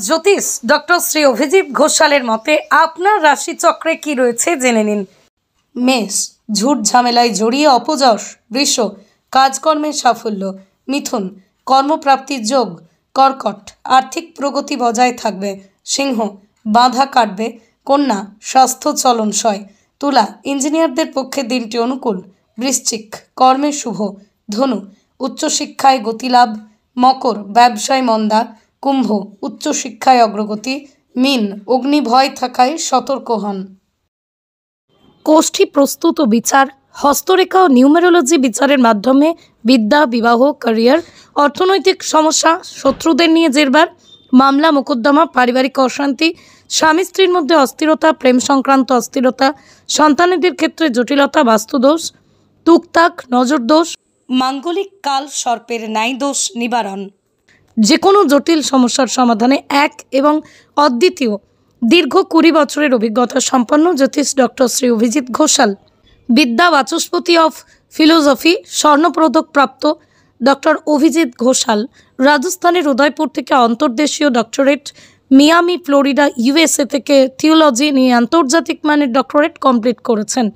জ্যোতিষ doctor Shri Abhijit ঘোষালের মতে আপনার রাশিচক্রে কি রয়েছে জেনে নিন। মেষ, ঝুট ঝামেলায় জড়িয়ে অপযশ। বৃষ, কাজকর্মের সাফল্য। মিথুন, কর্মপ্রাপ্তির যোগ। কর্কট, আর্থিক প্রগতি বজায় থাকবে। সিংহ, বাধা কাটবে। কন্যা, স্বাস্থ্য চলনসই। তুলা, ইঞ্জিনিয়ারদের পক্ষে দিনটি অনুকূল। বৃশ্চিক, কর্মে শুভ। ধনু, উচ্চশিক্ষায় গতিলাভ। মকর, ব্যবসায় মন্দা। কুম্ভ, উচ্চশিক্ষায় অগ্রগতি। মীন, অগ্নি ভয় থাকায় সতর্ক হন। কোষ্ঠী প্রস্তুত ও বিচার, হস্তরেখা ও নিউমেরোলজি বিচারের মাধ্যমে বিদ্যা, বিবাহ, ক্যারিয়ার, অর্থনৈতিক সমস্যা, শত্রুদের নিয়ে জেরবার, মামলা মোকদ্দমা, পারিবারিক অশান্তি, স্বামী স্ত্রীর মধ্যে অস্থিরতা, প্রেম সংক্রান্ত অস্থিরতা, সন্তানেদের ক্ষেত্রে জটিলতা, বাস্তুদোষ, টুকটাক নজরদোষ, মাঙ্গলিক কাল সর্পের ন্যায় দোষ নিবারণ। যে কোনো জটিল সমস্যার সমাধানে এক এবং অদ্বিতীয় দীর্ঘ 20 বছরের অভিজ্ঞতা সম্পন্ন জ্যোতিষ ডক্টর শ্রী অভিজিৎ ঘোষাল। বিদ্যা বাচস্পতি অফ ফিলোসফি, স্বর্ণপদক প্রাপ্ত ডক্টর অভিজিৎ ঘোষাল রাজস্থানের উদয়পুর থেকে অন্তর্দেশীয় ডক্টরেট, মিয়ামি ফ্লোরিডা ইউএসএ থেকে থিওলজি নিয়ে আন্তর্জাতিক মানের ডক্টরেট কমপ্লিট করেছেন।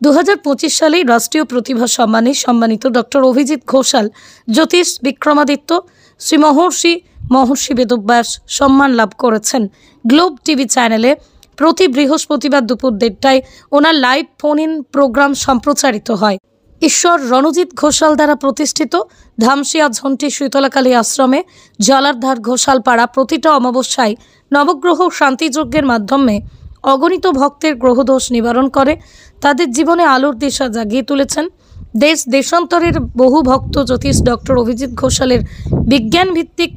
2025 সালেই রাষ্ট্রীয় প্রতিভা সম্মানে সম্মানিত ডক্টর অভিজিৎ ঘোষাল জ্যোতিষ বিক্রমাদিত্য শ্রী মহর্ষি বেদব্যাস সম্মান লাভ করেছেন। গ্লোব টিভি চ্যানেলে প্রতি বৃহস্পতিবার দুপুর 1:30টায় ওনার লাইভ ফোন ইন প্রোগ্রাম সম্প্রচারিত হয়। ঈশ্বর রণজিৎ ঘোষাল দ্বারা প্রতিষ্ঠিত ধামসিয়া ঝন্টি শীতলাকালী আশ্রমে জলারধার ঘোষালপাড়া প্রতিটা অমাবস্যায় নবগ্রহ শান্তিযজ্ঞের মাধ্যমে অগণিত ভক্তের গ্রহদোষ নিবারণ করে তাদের জীবনে আলোর দিশা জাগিয়ে তুলেছেন। দেশ দেশান্তরের বহু ভক্ত জ্যোতিষ ডক্টর অভিজিৎ ঘোষালের বিজ্ঞানভিত্তিক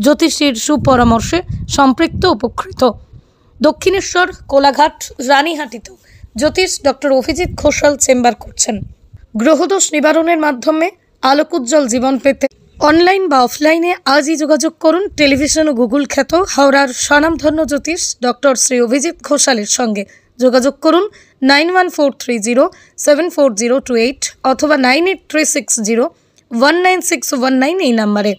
জ্যোতিষীর সুপরামর্শে সম্পৃক্ত উপকৃত। দক্ষিণেশ্বর, কোলাঘাট, রানীহাটিতেও জ্যোতিষ ডক্টর অভিজিৎ ঘোষাল চেম্বার করছেন। গ্রহদোষ নিবারণের মাধ্যমে আলোকোজ্জ্বল জীবন পেতে অনলাইন বা অফলাইনে আজই যোগাযোগ করুন টেলিভিশন ও গুগল খ্যাত হাওড়ার স্বনামধন্য জ্যোতিষ ডক্টর শ্রী অভিজিৎ ঘোষালের সঙ্গে। যোগাযোগ করুন 9143074028 অথবা 9836019619 এই নাম্বারে।